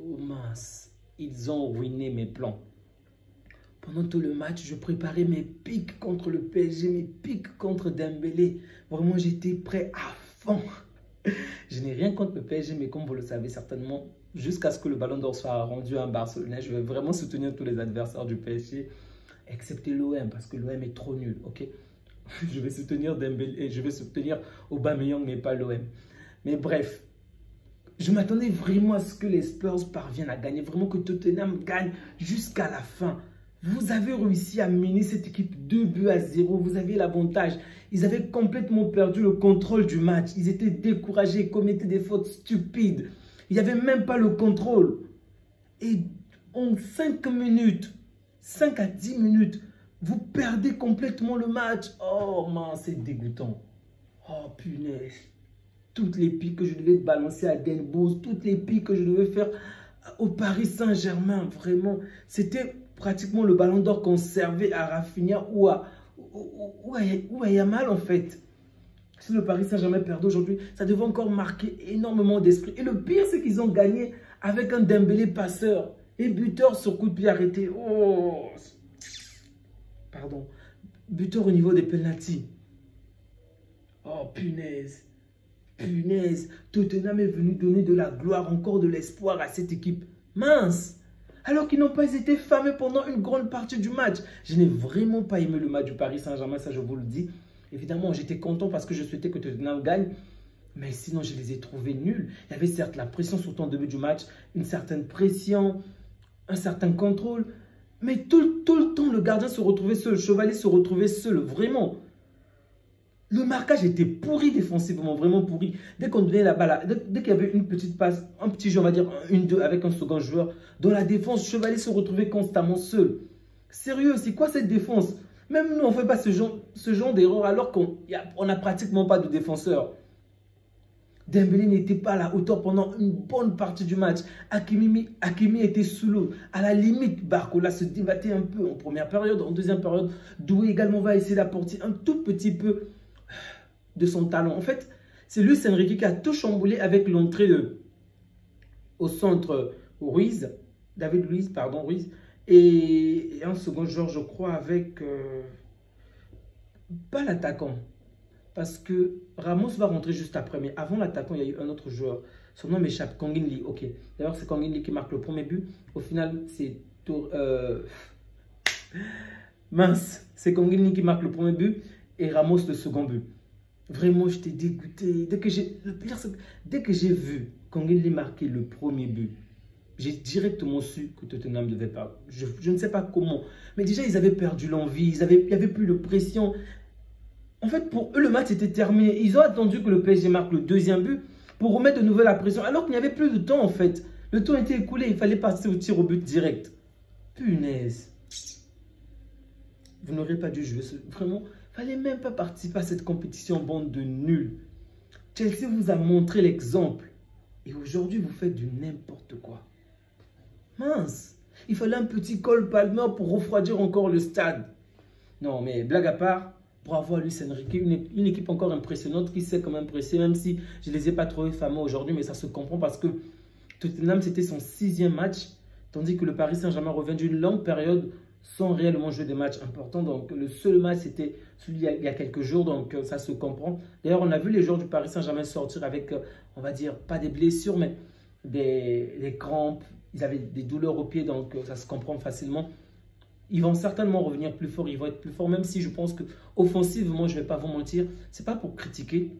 Oh mince, ils ont ruiné mes plans. Pendant tout le match, je préparais mes pics contre le PSG, mes pics contre Dembélé. Vraiment, j'étais prêt à fond. Je n'ai rien contre le PSG, mais comme vous le savez certainement, jusqu'à ce que le Ballon d'Or soit rendu à un Barcelonais, je vais vraiment soutenir tous les adversaires du PSG, excepté l'OM, parce que l'OM est trop nul, ok? Je vais soutenir Dembélé, je vais soutenir Aubameyang, mais pas l'OM. Mais bref, je m'attendais vraiment à ce que les Spurs parviennent à gagner, vraiment que Tottenham gagne jusqu'à la fin. Vous avez réussi à mener cette équipe 2-0, vous avez l'avantage. Ils avaient complètement perdu le contrôle du match. Ils étaient découragés, ils commettaient des fautes stupides. Il n'y avait même pas le contrôle. Et en 5 minutes, 5 à 10 minutes, vous perdez complètement le match. Oh mince, c'est dégoûtant. Oh punaise. Toutes les piques que je devais balancer à Denbourg, toutes les piques que je devais faire au Paris Saint-Germain, vraiment, c'était pratiquement le Ballon d'Or qu'on servait à Rafinha ou à Yamal en fait. Si le Paris Saint-Germain perdait aujourd'hui, ça devait encore marquer énormément d'esprit. Et le pire, c'est qu'ils ont gagné avec un Dembélé passeur et buteur sur coup de pied arrêté. Oh, pardon, buteur au niveau des pénaltys. Oh punaise. Punaise, Tottenham est venu donner de la gloire, encore de l'espoir à cette équipe. Mince! Alors qu'ils n'ont pas été fameux pendant une grande partie du match. Je n'ai vraiment pas aimé le match du Paris Saint-Germain, ça je vous le dis. Évidemment, j'étais content parce que je souhaitais que Tottenham gagne. Mais sinon, je les ai trouvés nuls. Il y avait certes la pression sur le début du match, une certaine pression, un certain contrôle. Mais tout le temps, le gardien se retrouvait seul, le Chevalier se retrouvait seul, vraiment. Le marquage était pourri défensivement, vraiment pourri. Dès qu'on donnait la balle, dès qu'il y avait une petite passe, un petit jeu, on va dire 1-2 avec un second joueur, dans la défense, Chevalier se retrouvait constamment seul. Sérieux, c'est quoi cette défense? Même nous, on ne fait pas ce genre d'erreur alors qu'on n'a pratiquement pas de défenseur. Dembélé n'était pas à la hauteur pendant une bonne partie du match. Hakimi était sous l'eau. À la limite, Barcola se débattait un peu en première période, en deuxième période. Doué également va essayer d'apporter un tout petit peu de son talent. En fait, c'est Luis Enrique qui a tout chamboulé avec l'entrée au centre Ruiz, David Luiz, pardon, Ruiz, et un second joueur, je crois, avec pas l'attaquant, parce que Ramos va rentrer juste après, mais avant l'attaquant, il y a eu un autre joueur. Son nom m'échappe, Kangin Lee, ok. D'ailleurs, c'est Kangin Lee qui marque le premier but. Au final, c'est mince, c'est Kangin Lee qui marque le premier but et Ramos le second but. Vraiment, j'étais dégoûté. Dès que j'ai vu Kangin Lee marquer le premier but, j'ai directement su que Tottenham ne devait pas. Je ne sais pas comment. Mais déjà, ils avaient perdu l'envie. Il n'y avait plus de pression. En fait, pour eux, le match était terminé. Ils ont attendu que le PSG marque le deuxième but pour remettre de nouveau la pression. Alors qu'il n'y avait plus de temps, en fait. Le temps était écoulé. Il fallait passer au tir au but direct. Punaise. Vous n'aurez pas dû jouer. Vraiment, il ne fallait même pas participer à cette compétition, bande de nuls. Chelsea vous a montré l'exemple. Et aujourd'hui, vous faites du n'importe quoi. Mince. Il fallait un petit Cole Palmer pour refroidir encore le stade. Non, mais blague à part, bravo à Luis Enrique, une équipe encore impressionnante qui sait quand même presser, même si je ne les ai pas trouvés fameux aujourd'hui, mais ça se comprend parce que Tottenham, c'était son 6e match, tandis que le Paris Saint-Germain revient d'une longue période sans réellement jouer des matchs importants. Donc, le seul match, c'était celui il y a quelques jours, donc ça se comprend. D'ailleurs, on a vu les joueurs du Paris Saint-Germain sortir avec, on va dire, pas des blessures, mais des crampes. Ils avaient des douleurs aux pieds, donc ça se comprend facilement. Ils vont certainement revenir plus forts, ils vont être plus forts, même si je pense que offensivement, je ne vais pas vous mentir, ce n'est pas pour critiquer,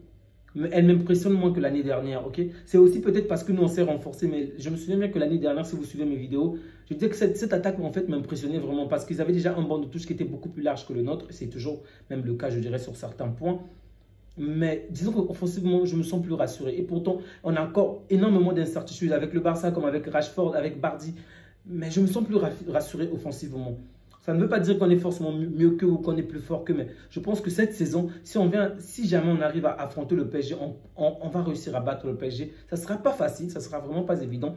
mais elle m'impressionne moins que l'année dernière, ok? C'est aussi peut-être parce que nous, on s'est renforcés, mais je me souviens bien que l'année dernière, si vous suivez mes vidéos, je disais que cette attaque, en fait, m'impressionnait vraiment parce qu'ils avaient déjà un banc de touche qui était beaucoup plus large que le nôtre, c'est toujours même le cas, je dirais, sur certains points. Mais disons qu'offensivement, je me sens plus rassuré. Et pourtant, on a encore énormément d'incertitudes avec le Barça, comme avec Rashford, avec Bardi. Mais je me sens plus rassuré offensivement. Ça ne veut pas dire qu'on est forcément mieux qu'eux ou qu'on est plus fort qu'eux. Mais je pense que cette saison, si jamais on arrive à affronter le PSG, on va réussir à battre le PSG. Ça ne sera pas facile, ça ne sera vraiment pas évident.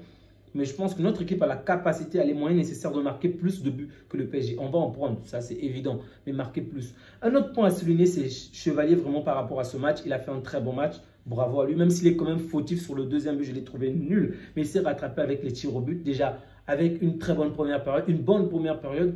Mais je pense que notre équipe a la capacité, a les moyens nécessaires de marquer plus de buts que le PSG. On va en prendre, ça c'est évident, mais marquer plus. Un autre point à souligner, c'est Chevalier vraiment par rapport à ce match. Il a fait un très bon match. Bravo à lui, même s'il est quand même fautif sur le deuxième but, je l'ai trouvé nul. Mais il s'est rattrapé avec les tirs au but. Déjà, avec une très bonne première période, une bonne première période.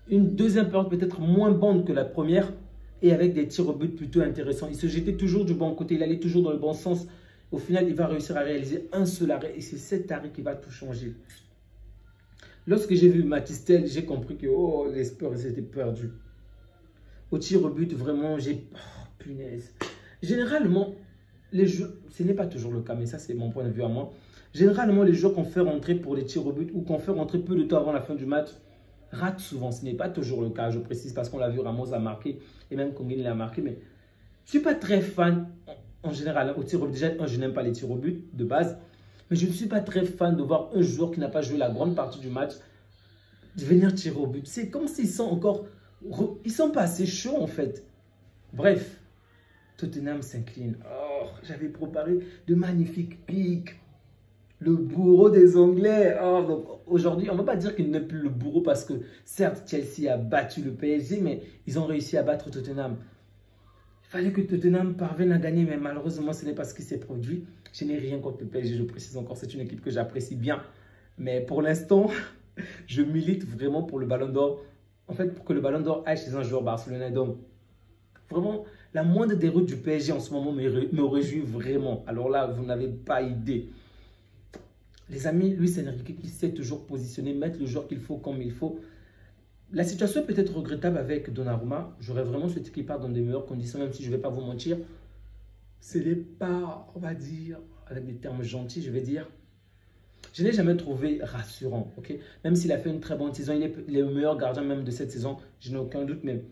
Une deuxième période peut-être moins bonne que la première. Et avec des tirs au but plutôt intéressants. Il se jetait toujours du bon côté, il allait toujours dans le bon sens. Au final, il va réussir à réaliser un seul arrêt. Et c'est cet arrêt qui va tout changer. Lorsque j'ai vu Mathys Tel, j'ai compris que oh, les Spurs étaient perdus. Au tir au but, vraiment, j'ai... Oh, punaise. Généralement, les jeux, ce n'est pas toujours le cas, mais ça c'est mon point de vue à moi. Généralement, les joueurs qu'on fait rentrer pour les tirs au but ou qu'on fait rentrer peu de temps avant la fin du match ratent souvent. Ce n'est pas toujours le cas, je précise, parce qu'on l'a vu, Ramos a marqué et même Kongin l'a marqué. Mais je ne suis pas très fan en général au tir au but. Déjà, je n'aime pas les tirs au but de base. Mais je ne suis pas très fan de voir un joueur qui n'a pas joué la grande partie du match venir tirer au but. C'est comme s'ils sont encore... Ils ne sont pas assez chauds en fait. Bref. Tottenham s'incline. Oh, j'avais préparé de magnifiques pics. Le bourreau des Anglais. Oh, aujourd'hui, on ne va pas dire qu'il n'est plus le bourreau parce que certes, Chelsea a battu le PSG, mais ils ont réussi à battre Tottenham. Il fallait que Tottenham parvienne à gagner, mais malheureusement, ce n'est pas ce qui s'est produit. Je n'ai rien contre le PSG, je précise encore, c'est une équipe que j'apprécie bien. Mais pour l'instant, je milite vraiment pour le Ballon d'Or. En fait, pour que le Ballon d'Or aille chez un joueur barcelonais. Donc, vraiment... La moindre déroute du PSG en ce moment me réjouit vraiment. Alors là, vous n'avez pas idée. Les amis, Luis Enrique qui sait toujours positionner, mettre le joueur qu'il faut comme il faut. La situation peut être regrettable avec Donnarumma. J'aurais vraiment souhaité qu'il parte dans de meilleures conditions, même si je ne vais pas vous mentir. Ce n'est pas, on va dire, avec des termes gentils, je vais dire. Je n'ai jamais trouvé rassurant. Okay? Même s'il a fait une très bonne saison, il est le meilleur gardien même de cette saison. Je n'ai aucun doute, mais...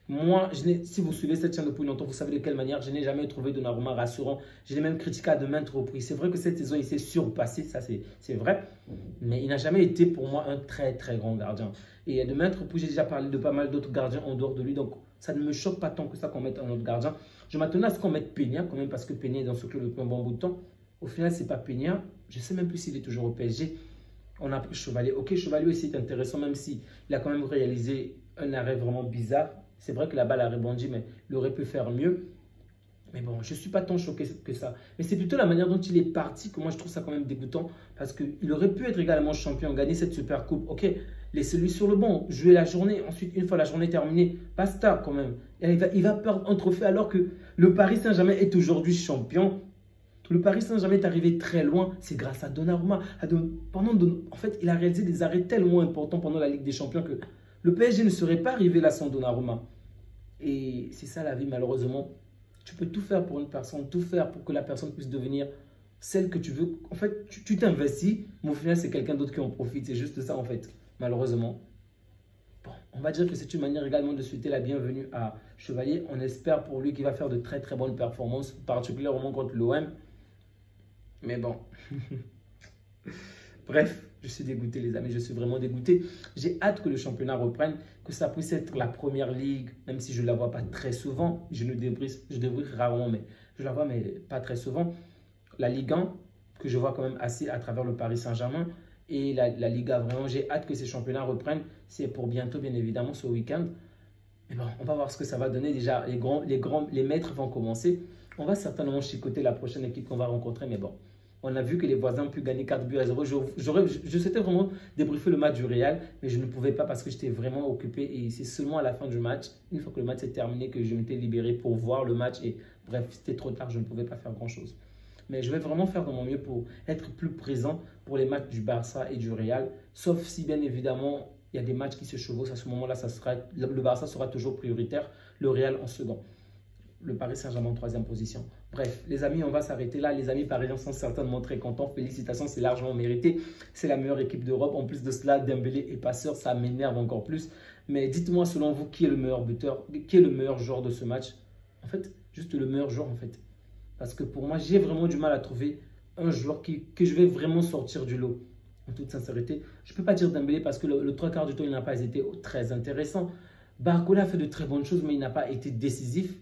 Moi, si vous suivez cette chaîne depuis longtemps, vous savez de quelle manière je n'ai jamais trouvé Donnarumma rassurant. Je l'ai même critiqué à de maintes reprises. C'est vrai que cette saison, il s'est surpassé, ça c'est vrai. Mais il n'a jamais été pour moi un très très grand gardien. Et à de maintes reprises, j'ai déjà parlé de pas mal d'autres gardiens en dehors de lui. Donc, ça ne me choque pas tant que ça qu'on mette un autre gardien. Je m'attendais à ce qu'on mette Peña quand même parce que Peña est dans ce club depuis un bon bout de temps. Au final, ce n'est pas Peña. Je ne sais même plus s'il est toujours au PSG. On a pris Chevalier. Ok, Chevalier aussi est intéressant, même s'il a quand même réalisé un arrêt vraiment bizarre. C'est vrai que la balle a rebondi, mais il aurait pu faire mieux. Mais bon, je ne suis pas tant choqué que ça. Mais c'est plutôt la manière dont il est parti que moi je trouve ça quand même dégoûtant. Parce qu'il aurait pu être également champion, gagner cette super coupe. Ok, laissez-lui sur le banc, jouer la journée. Ensuite, une fois la journée terminée, basta quand même. Il va perdre un trophée alors que le Paris Saint-Germain est aujourd'hui champion. Le Paris Saint-Germain est arrivé très loin. C'est grâce à Donnarumma. En fait, il a réalisé des arrêts tellement importants pendant la Ligue des Champions que le PSG ne serait pas arrivé là sans Donnarumma. Et c'est ça la vie, malheureusement. Tu peux tout faire pour une personne, tout faire pour que la personne puisse devenir celle que tu veux. En fait, tu t'investis, mais au final, c'est quelqu'un d'autre qui en profite. C'est juste ça, en fait, malheureusement. Bon, on va dire que c'est une manière également de souhaiter la bienvenue à Chevalier. On espère pour lui qu'il va faire de très très bonnes performances, particulièrement contre l'OM. Mais bon. Bref, je suis dégoûté les amis, je suis vraiment dégoûté. J'ai hâte que le championnat reprenne, que ça puisse être la première ligue, même si je ne la vois pas très souvent. Je débriefe rarement, mais je la vois, mais pas très souvent. La Ligue 1, que je vois quand même assez à travers le Paris Saint-Germain. Et la Liga, vraiment, j'ai hâte que ces championnats reprennent. C'est pour bientôt, bien évidemment, ce week-end. Mais bon, on va voir ce que ça va donner. Déjà, les maîtres vont commencer. On va certainement chicoter la prochaine équipe qu'on va rencontrer, mais bon. On a vu que les voisins ont pu gagner 4-0. Je souhaitais vraiment débriefer le match du Real, mais je ne pouvais pas parce que j'étais vraiment occupé. Et c'est seulement à la fin du match, une fois que le match s'est terminé, que je m'étais libéré pour voir le match. Et bref, c'était trop tard, je ne pouvais pas faire grand-chose. Mais je vais vraiment faire de mon mieux pour être plus présent pour les matchs du Barça et du Real. Sauf si, bien évidemment, il y a des matchs qui se chevauchent. À ce moment-là, le Barça sera toujours prioritaire, le Real en second. Le Paris Saint-Germain en troisième position. Bref, les amis, on va s'arrêter là. Les amis parisiens sont certainement très contents. Félicitations, c'est largement mérité. C'est la meilleure équipe d'Europe. En plus de cela, Dembélé est passeur. Ça m'énerve encore plus. Mais dites-moi, selon vous, qui est le meilleur buteur? Qui est le meilleur joueur de ce match? En fait, juste le meilleur joueur, en fait. Parce que pour moi, j'ai vraiment du mal à trouver un joueur que je vais vraiment sortir du lot. En toute sincérité, je ne peux pas dire Dembélé parce que le trois quarts du temps, il n'a pas été très intéressant. Barcola a fait de très bonnes choses, mais il n'a pas été décisif.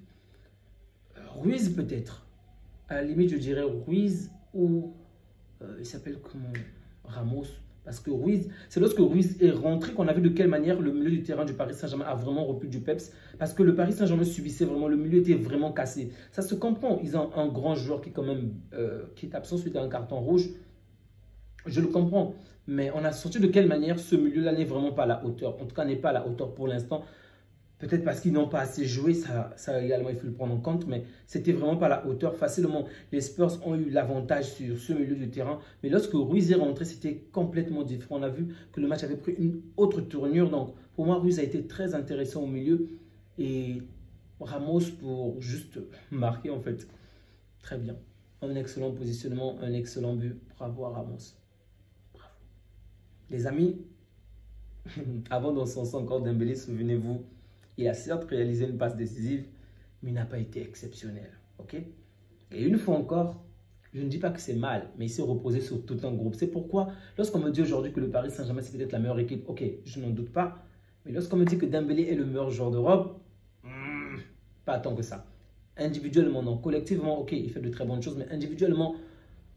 Ruiz peut-être. À la limite, je dirais Ruiz ou il s'appelle comment? Ramos. Parce que Ruiz, c'est lorsque Ruiz est rentré qu'on a vu de quelle manière le milieu du terrain du Paris Saint-Germain a vraiment repris du peps. Parce que le Paris Saint-Germain subissait vraiment, le milieu était vraiment cassé. Ça se comprend. Ils ont un grand joueur qui est quand même qui est absent suite à un carton rouge. Je le comprends. Mais on a senti de quelle manière ce milieu-là n'est vraiment pas à la hauteur. En tout cas, n'est pas à la hauteur pour l'instant. Peut-être parce qu'ils n'ont pas assez joué, ça également il faut le prendre en compte, mais c'était vraiment pas à la hauteur. Facilement, les Spurs ont eu l'avantage sur ce milieu de terrain, mais lorsque Ruiz est rentré, c'était complètement différent. On a vu que le match avait pris une autre tournure, donc pour moi, Ruiz a été très intéressant au milieu et Ramos pour juste marquer en fait. Très bien, un excellent positionnement, un excellent but, bravo à Ramos. Bravo. Les amis, avant d'encenser encore Dembélé, souvenez-vous, il a certes réalisé une passe décisive, mais il n'a pas été exceptionnel. Ok? Et une fois encore, je ne dis pas que c'est mal, mais il s'est reposé sur tout un groupe. C'est pourquoi, lorsqu'on me dit aujourd'hui que le Paris Saint-Germain, c'est peut-être la meilleure équipe, ok, je n'en doute pas. Mais lorsqu'on me dit que Dembélé est le meilleur joueur d'Europe, pas tant que ça. Individuellement, non. Collectivement, ok, il fait de très bonnes choses, mais individuellement,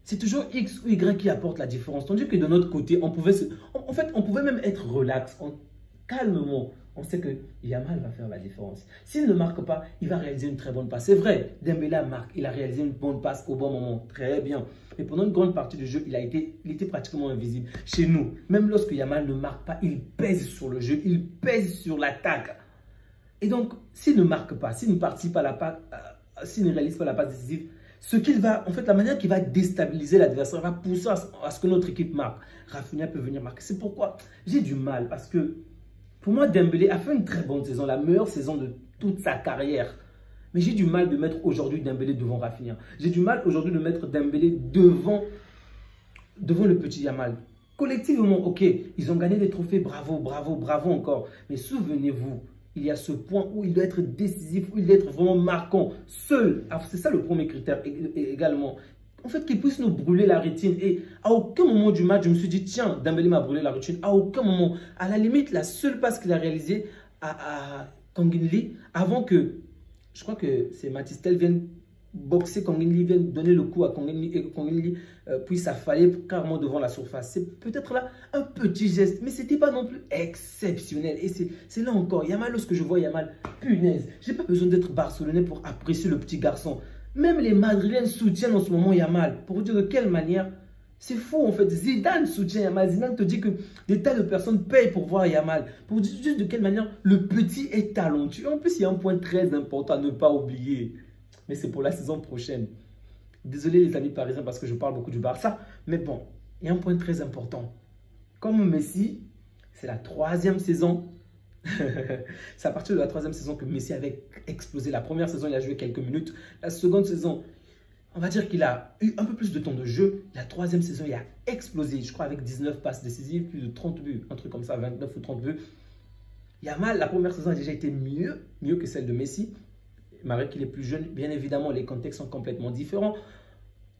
c'est toujours X ou Y qui apporte la différence. Tandis que de notre côté, on pouvait on pouvait même être relax, calmement. On sait que Yamal va faire la différence. S'il ne marque pas, il va réaliser une très bonne passe. C'est vrai, Dembélé marque, il a réalisé une bonne passe au bon moment. Très bien. Mais pendant une grande partie du jeu, il était pratiquement invisible. Chez nous, même lorsque Yamal ne marque pas, il pèse sur le jeu, il pèse sur l'attaque. Et donc, s'il ne marque pas, s'il ne participe à la passe, s'il ne réalise pas la passe décisive, en fait, la manière qu'il va déstabiliser l'adversaire, va pousser à ce que notre équipe marque. Rafinha peut venir marquer. C'est pourquoi j'ai du mal parce que pour moi, Dembélé a fait une très bonne saison, la meilleure saison de toute sa carrière. Mais j'ai du mal de mettre aujourd'hui Dembélé devant Rafinha. J'ai du mal aujourd'hui de mettre Dembélé devant le petit Yamal. Collectivement, ok, ils ont gagné des trophées, bravo, bravo, bravo encore. Mais souvenez-vous, il y a ce point où il doit être décisif, où il doit être vraiment marquant, seul. C'est ça le premier critère également. En fait, qu'il puisse nous brûler la rétine. Et à aucun moment du match, je me suis dit, tiens, Dembélé m'a brûlé la rétine. À aucun moment. À la limite, la seule passe qu'il a réalisée à Kang In-lee, avant que, je crois que c'est Matistel vienne boxer Kang In-lee, vienne donner le coup à Kang In-lee et que Kang In-lee puisse s'affaler carrément devant la surface. C'est peut-être là un petit geste, mais ce n'était pas non plus exceptionnel. Et c'est là encore, Yamal, lorsque je vois Yamal, punaise, je n'ai pas besoin d'être barcelonais pour apprécier le petit garçon. Même les Madrilènes soutiennent en ce moment Yamal. Pour vous dire de quelle manière, c'est fou en fait. Zidane soutient Yamal. Zidane te dit que des tas de personnes payent pour voir Yamal. Pour vous dire juste de quelle manière le petit est talentueux. En plus, il y a un point très important à ne pas oublier. Mais c'est pour la saison prochaine. Désolé les amis parisiens parce que je parle beaucoup du Barça. Mais bon, il y a un point très important. Comme Messi, c'est la 3e saison. C'est à partir de la 3e saison que Messi avait explosé. La première saison, il a joué quelques minutes. La seconde saison, on va dire qu'il a eu un peu plus de temps de jeu. La 3e saison, il a explosé. Je crois avec 19 passes décisives, plus de 30 buts. Un truc comme ça, 29 ou 30 buts. Yamal, la première saison a déjà été mieux que celle de Messi. Malgré qu'il est plus jeune, bien évidemment, les contextes sont complètement différents.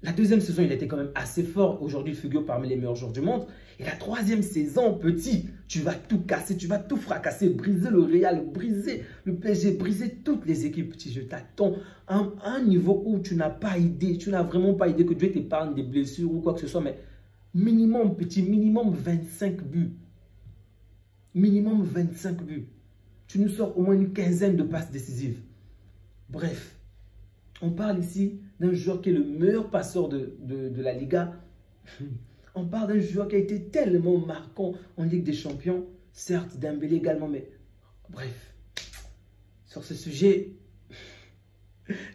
La 2e saison, il était quand même assez fort. Aujourd'hui, il figure parmi les meilleurs joueurs du monde. Et la 3e saison, petit, tu vas tout casser, tu vas tout fracasser, briser le Real, briser le PSG, briser toutes les équipes. Petit, je t'attends à un niveau où tu n'as pas idée, tu n'as vraiment pas idée que Dieu t'épargne des blessures ou quoi que ce soit. Mais minimum, petit, minimum 25 buts. Minimum 25 buts. Tu nous sors au moins une quinzaine de passes décisives. Bref. On parle ici d'un joueur qui est le meilleur passeur de la Liga. On parle d'un joueur qui a été tellement marquant en Ligue des Champions. Certes, Dembélé également, mais bref. Sur ce sujet,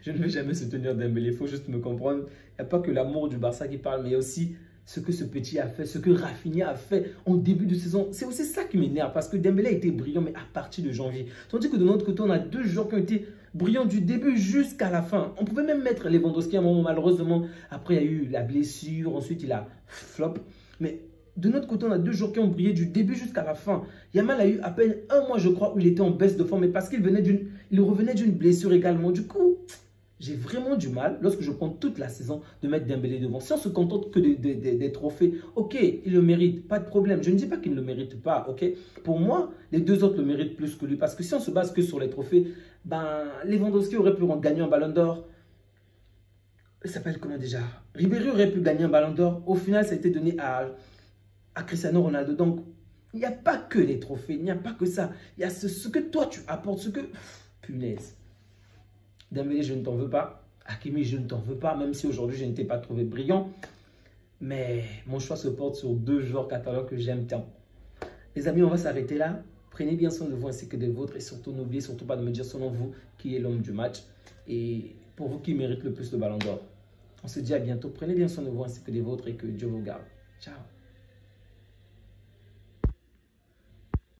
je ne vais jamais soutenir Dembélé. Il faut juste me comprendre. Il n'y a pas que l'amour du Barça qui parle, mais il y a aussi ce que ce petit a fait, ce que Rafinha a fait en début de saison. C'est aussi ça qui m'énerve parce que Dembélé a été brillant, mais à partir de janvier. Tandis que de notre côté, on a 2 joueurs qui ont été brillants du début jusqu'à la fin. On pouvait même mettre Lewandowski à un moment, malheureusement. Après, il y a eu la blessure. Ensuite, il a flop. Mais de notre côté, on a 2 joueurs qui ont brillé du début jusqu'à la fin. Yamal a eu à peine 1 mois, je crois, où il était en baisse de forme. Mais parce qu'il revenait d'une blessure également. Du coup, j'ai vraiment du mal, lorsque je prends toute la saison, de mettre Dembélé devant. Si on se contente que des trophées, ok, il le mérite, pas de problème. Je ne dis pas qu'il ne le mérite pas, ok. Pour moi, les 2 autres le méritent plus que lui. Parce que si on se base que sur les trophées, ben, Lewandowski aurait pu gagner un ballon d'or. Il s'appelle comment déjà? Ribéry aurait pu gagner un ballon d'or. Au final, ça a été donné à à Cristiano Ronaldo. Donc, il n'y a pas que les trophées, il n'y a pas que ça. Il y a ce que toi tu apportes, ce que... Punaise. Dembélé, je ne t'en veux pas. Hakimi, je ne t'en veux pas, même si aujourd'hui je ne t'ai pas trouvé brillant. Mais mon choix se porte sur 2 joueurs catalans que j'aime tant. Les amis, on va s'arrêter là. Prenez bien soin de vous ainsi que des vôtres. Et surtout, n'oubliez surtout pas de me dire selon vous qui est l'homme du match. Et pour vous qui mérite le plus le ballon d'or. On se dit à bientôt. Prenez bien soin de vous ainsi que des vôtres et que Dieu vous garde. Ciao.